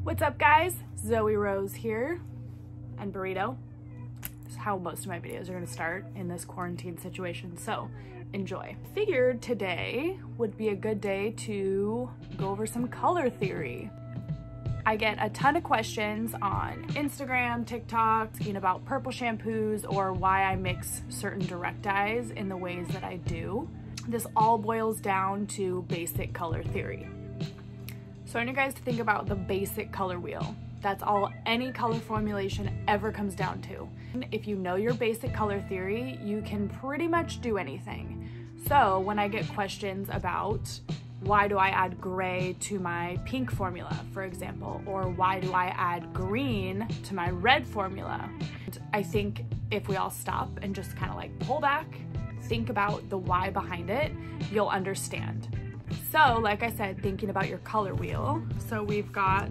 What's up guys? Zoe Rose here, and burrito. This is how most of my videos are gonna start in this quarantine situation, so enjoy. Figured today would be a good day to go over some color theory. I get a ton of questions on Instagram, TikTok, asking about purple shampoos or why I mix certain direct dyes in the ways that I do. This all boils down to basic color theory. So I want you guys to think about the basic color wheel. That's all any color formulation ever comes down to. If you know your basic color theory, you can pretty much do anything. So when I get questions about why do I add gray to my pink formula, for example, or why do I add green to my red formula, I think if we all stop and just kind of like pull back, think about the why behind it, you'll understand. So like I said, thinking about your color wheel. So we've got,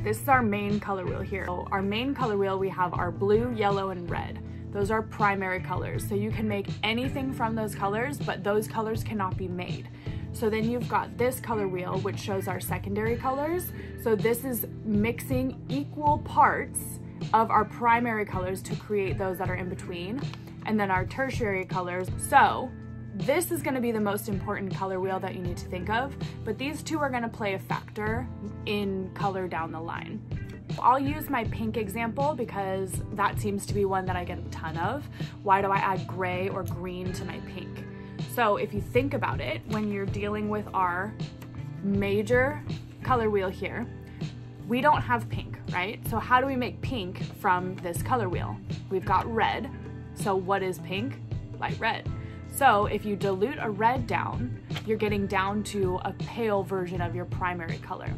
this is our main color wheel here. So our main color wheel, we have our blue, yellow, and red. Those are primary colors. So you can make anything from those colors, but those colors cannot be made. So then you've got this color wheel, which shows our secondary colors. So this is mixing equal parts of our primary colors to create those that are in between, and then our tertiary colors. So this is gonna be the most important color wheel that you need to think of, but these two are gonna play a factor in color down the line. I'll use my pink example because that seems to be one that I get a ton of. Why do I add gray or green to my pink? So if you think about it, when you're dealing with our major color wheel here, we don't have pink, right? So how do we make pink from this color wheel? We've got red. So what is pink? Light red. So if you dilute a red down, you're getting down to a pale version of your primary color.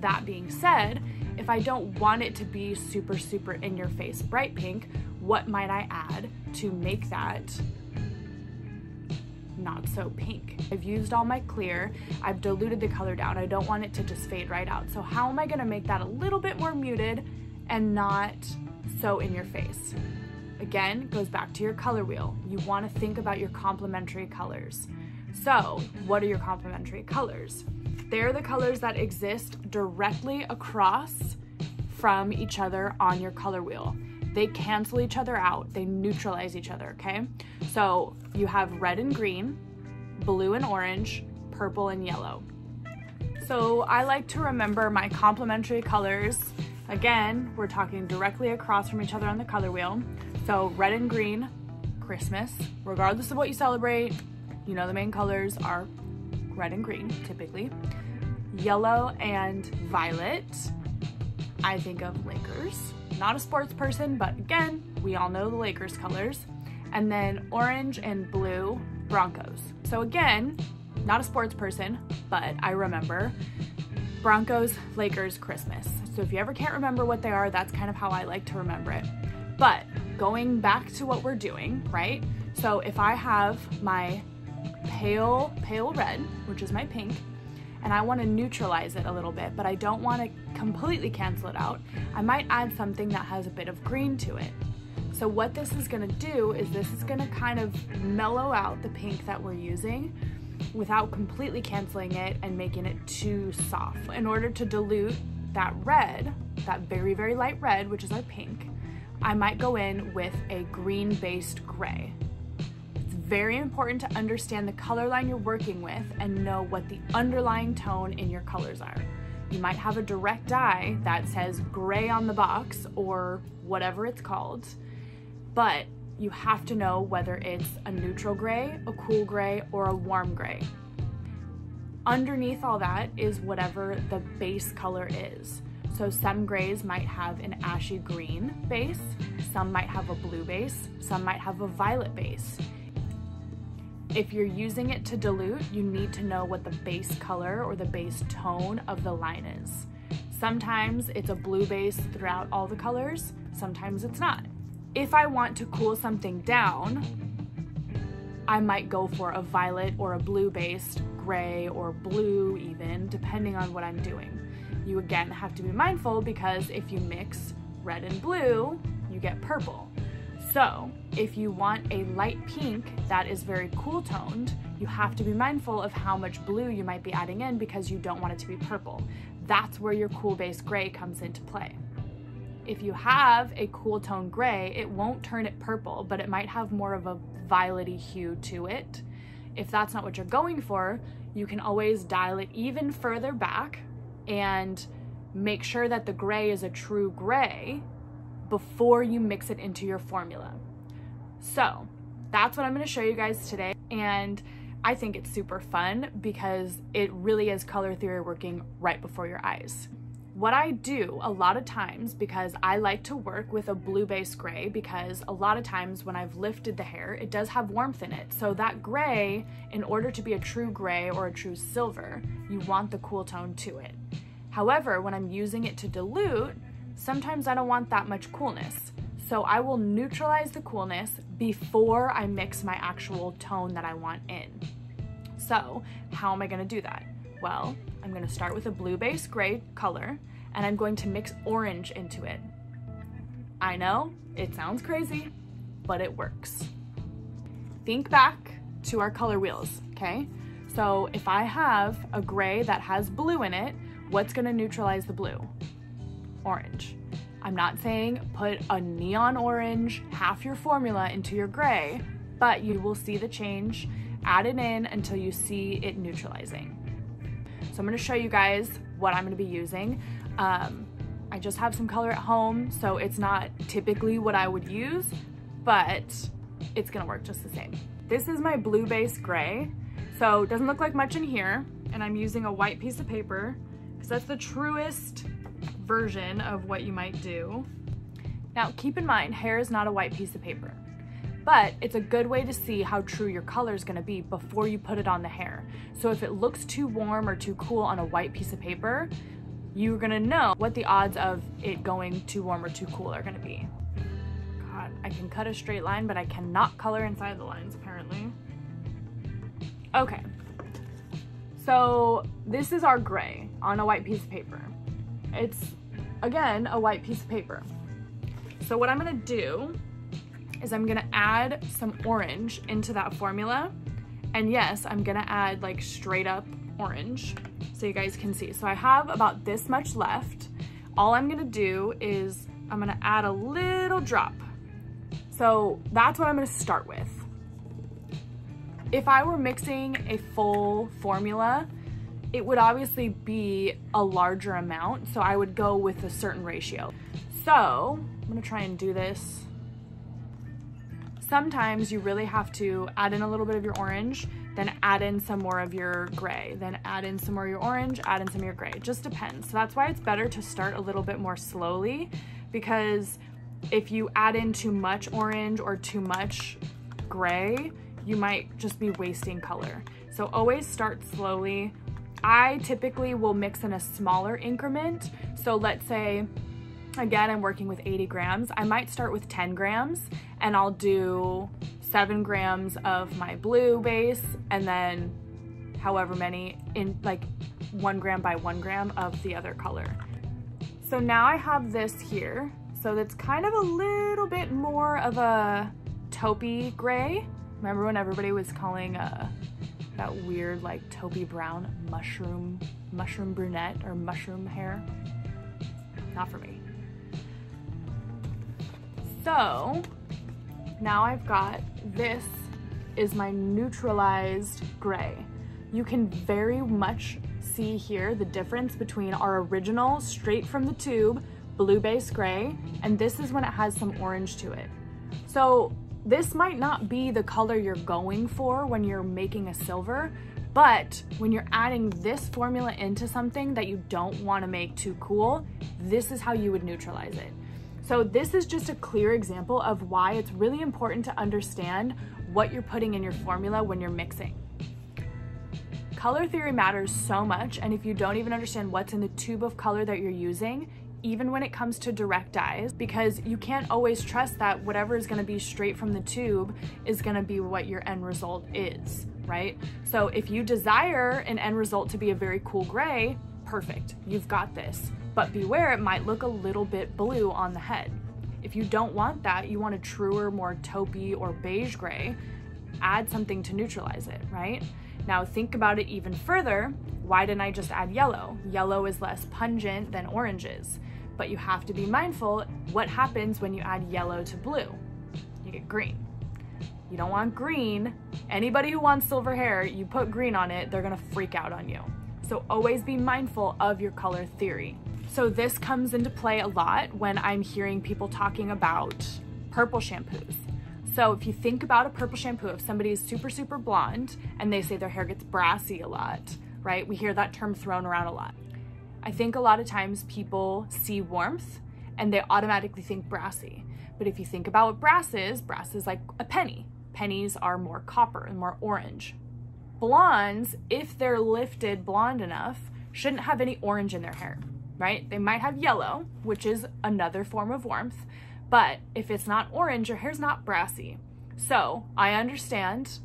That being said, if I don't want it to be super, super in your face bright pink, what might I add to make that not so pink? I've used all my clear, I've diluted the color down. I don't want it to just fade right out. So how am I gonna make that a little bit more muted and not so in your face? Again, goes back to your color wheel. You want to think about your complementary colors. So what are your complementary colors? They're the colors that exist directly across from each other on your color wheel. They cancel each other out. They neutralize each other, okay? So you have red and green, blue and orange, purple and yellow. So I like to remember my complementary colors. Again, we're talking directly across from each other on the color wheel. So red and green, Christmas. Regardless of what you celebrate, you know the main colors are red and green, typically. Yellow and violet, I think of Lakers. Not a sports person, but again, we all know the Lakers colors. And then orange and blue, Broncos. So again, not a sports person, but I remember Broncos, Lakers, Christmas. So if you ever can't remember what they are, that's kind of how I like to remember it. But going back to what we're doing, right? So if I have my pale red, which is my pink, and I want to neutralize it a little bit, but I don't want to completely cancel it out, I might add something that has a bit of green to it. So what this is going to do is this is going to kind of mellow out the pink that we're using without completely canceling it and making it too soft. In order to dilute that red, that very, very light red, which is our pink, I might go in with a green-based gray. It's very important to understand the color line you're working with and know what the underlying tone in your colors are. You might have a direct dye that says gray on the box or whatever it's called, but you have to know whether it's a neutral gray, a cool gray, or a warm gray. Underneath all that is whatever the base color is. So some grays might have an ashy green base, some might have a blue base, some might have a violet base. If you're using it to dilute, you need to know what the base color or the base tone of the line is. Sometimes it's a blue base throughout all the colors, sometimes it's not. If I want to cool something down, I might go for a violet or a blue-based gray or blue even, depending on what I'm doing. You again have to be mindful because if you mix red and blue, you get purple. So if you want a light pink that is very cool toned, you have to be mindful of how much blue you might be adding in because you don't want it to be purple. That's where your cool base gray comes into play. If you have a cool tone gray, it won't turn it purple, but it might have more of a violet-y hue to it. If that's not what you're going for, you can always dial it even further back and make sure that the gray is a true gray before you mix it into your formula. So that's what I'm going to show you guys today, and I think it's super fun because it really is color theory working right before your eyes. What I do a lot of times, because I like to work with a blue base gray, because a lot of times when I've lifted the hair, it does have warmth in it. So that gray, in order to be a true gray or a true silver, you want the cool tone to it. However, when I'm using it to dilute, sometimes I don't want that much coolness. So I will neutralize the coolness before I mix my actual tone that I want in. So how am I gonna do that? Well, I'm gonna start with a blue base gray color, and I'm going to mix orange into it. I know, it sounds crazy, but it works. Think back to our color wheels, okay? So if I have a gray that has blue in it, what's gonna neutralize the blue? Orange. I'm not saying put a neon orange, half your formula into your gray, but you will see the change. Add it in until you see it neutralizing. So I'm gonna show you guys what I'm gonna be using. I just have some color at home, so it's not typically what I would use, but it's gonna work just the same. This is my blue base gray, so it doesn't look like much in here, and I'm using a white piece of paper because that's the truest version of what you might do. Now keep in mind, hair is not a white piece of paper, but it's a good way to see how true your color is gonna be before you put it on the hair. So if it looks too warm or too cool on a white piece of paper, you're gonna know what the odds of it going too warm or too cool are gonna be. God, I can cut a straight line, but I cannot color inside the lines apparently. Okay, so this is our gray on a white piece of paper. It's, again, a white piece of paper. So what I'm gonna do is I'm gonna add some orange into that formula. And yes, I'm gonna add like straight up orange so you guys can see. So I have about this much left. All I'm gonna do is I'm gonna add a little drop. So that's what I'm gonna start with. If I were mixing a full formula, it would obviously be a larger amount, so I would go with a certain ratio. So I'm gonna try and do this. Sometimes you really have to add in a little bit of your orange, then add in some more of your gray, then add in some more of your orange, add in some of your gray. It just depends. So that's why it's better to start a little bit more slowly, because if you add in too much orange or too much gray, you might just be wasting color. So always start slowly. I typically will mix in a smaller increment. So let's say, again, I'm working with 80 grams. I might start with 10 grams and I'll do 7 grams of my blue base and then however many in like 1 gram by 1 gram of the other color. So now I have this here. So that's kind of a little bit more of a taupey gray. Remember when everybody was calling that weird like taupey brown mushroom brunette or mushroom hair? Not for me. So now I've got, this is my neutralized gray. You can very much see here the difference between our original straight from the tube blue base gray, and this is when it has some orange to it. So this might not be the color you're going for when you're making a silver, but when you're adding this formula into something that you don't want to make too cool, this is how you would neutralize it. So this is just a clear example of why it's really important to understand what you're putting in your formula when you're mixing. Color theory matters so much, and if you don't even understand what's in the tube of color that you're using, even when it comes to direct dyes, because you can't always trust that whatever is going to be straight from the tube is going to be what your end result is, right? So if you desire an end result to be a very cool gray, perfect, you've got this. But beware, it might look a little bit blue on the head. If you don't want that, you want a truer, more taupey or beige gray, add something to neutralize it, right? Now think about it even further. Why didn't I just add yellow? Yellow is less pungent than orange is, but you have to be mindful what happens when you add yellow to blue. You get green. You don't want green. Anybody who wants silver hair, you put green on it, they're gonna freak out on you. So always be mindful of your color theory. So this comes into play a lot when I'm hearing people talking about purple shampoos. So if you think about a purple shampoo, if somebody is super, super blonde and they say their hair gets brassy a lot, right? We hear that term thrown around a lot. I think a lot of times people see warmth and they automatically think brassy. But if you think about what brass is like a penny. Pennies are more copper and more orange. Blondes, if they're lifted blonde enough, shouldn't have any orange in their hair, right? They might have yellow, which is another form of warmth, but if it's not orange, your hair's not brassy. So I understand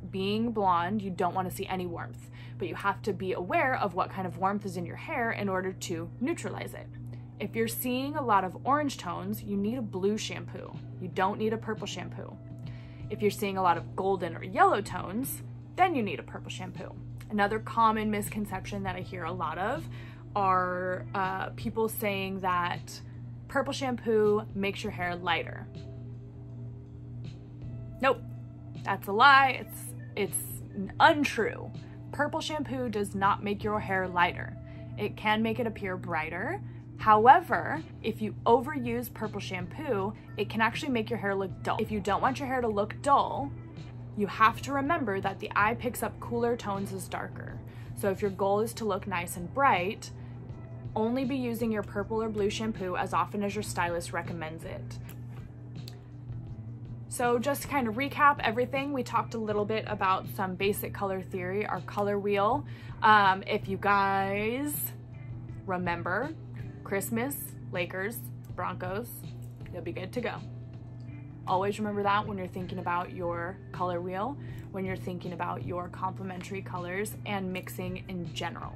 being blonde, you don't want to see any warmth, but you have to be aware of what kind of warmth is in your hair in order to neutralize it. If you're seeing a lot of orange tones, you need a blue shampoo. You don't need a purple shampoo. If you're seeing a lot of golden or yellow tones, then you need a purple shampoo. Another common misconception that I hear a lot of are people saying that purple shampoo makes your hair lighter. Nope, that's a lie. It's untrue. Purple shampoo does not make your hair lighter. It can make it appear brighter. However, if you overuse purple shampoo, it can actually make your hair look dull. If you don't want your hair to look dull, you have to remember that the eye picks up cooler tones as darker. So if your goal is to look nice and bright, only be using your purple or blue shampoo as often as your stylist recommends it. So just to kind of recap everything, we talked a little bit about some basic color theory, our color wheel. If you guys remember Christmas, Lakers, Broncos, you'll be good to go. Always remember that when you're thinking about your color wheel, when you're thinking about your complementary colors and mixing in general.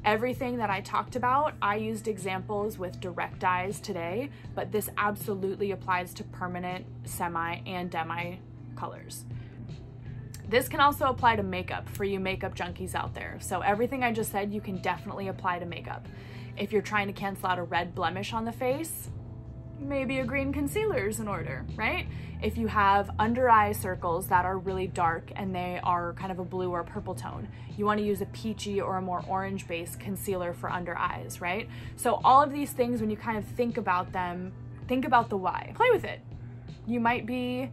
Everything that I talked about, I used examples with direct dyes today, but this absolutely applies to permanent, semi, and demi colors. This can also apply to makeup for you makeup junkies out there. So everything I just said, you can definitely apply to makeup. If you're trying to cancel out a red blemish on the face, maybe a green concealer is in order, right? If you have under eye circles that are really dark and they are kind of a blue or purple tone, you want to use a peachy or a more orange based concealer for under eyes, right? So all of these things, when you kind of think about them, think about the why. Play with it. You might be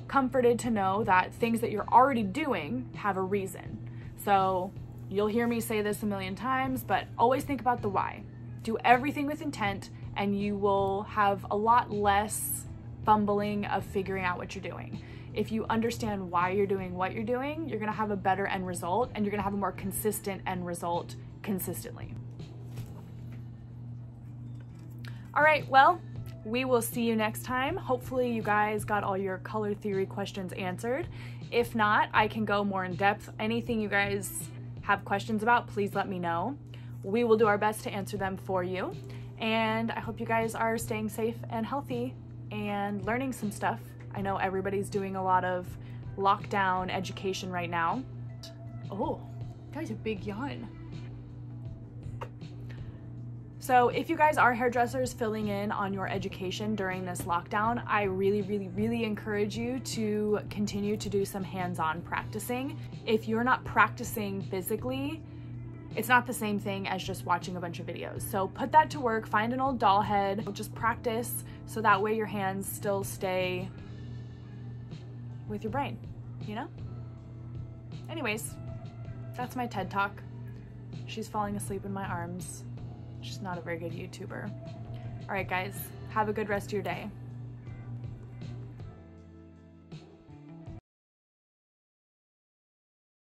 comforted to know that things that you're already doing have a reason. So you'll hear me say this a million times, but always think about the why. Do everything with intent and you will have a lot less fumbling of figuring out what you're doing. If you understand why you're doing what you're doing, you're gonna have a better end result and you're gonna have a more consistent end result consistently. All right, well, we will see you next time. Hopefully you guys got all your color theory questions answered. If not, I can go more in depth. Anything you guys have questions about, please let me know. We will do our best to answer them for you. And I hope you guys are staying safe and healthy and learning some stuff. I know everybody's doing a lot of lockdown education right now. Oh, that was a big yawn. So if you guys are hairdressers filling in on your education during this lockdown, I really encourage you to continue to do some hands-on practicing. If you're not practicing physically, it's not the same thing as just watching a bunch of videos. So put that to work, find an old doll head, just practice so that way your hands still stay with your brain, you know? Anyways, that's my TED Talk. She's falling asleep in my arms. She's not a very good YouTuber. All right, guys, have a good rest of your day.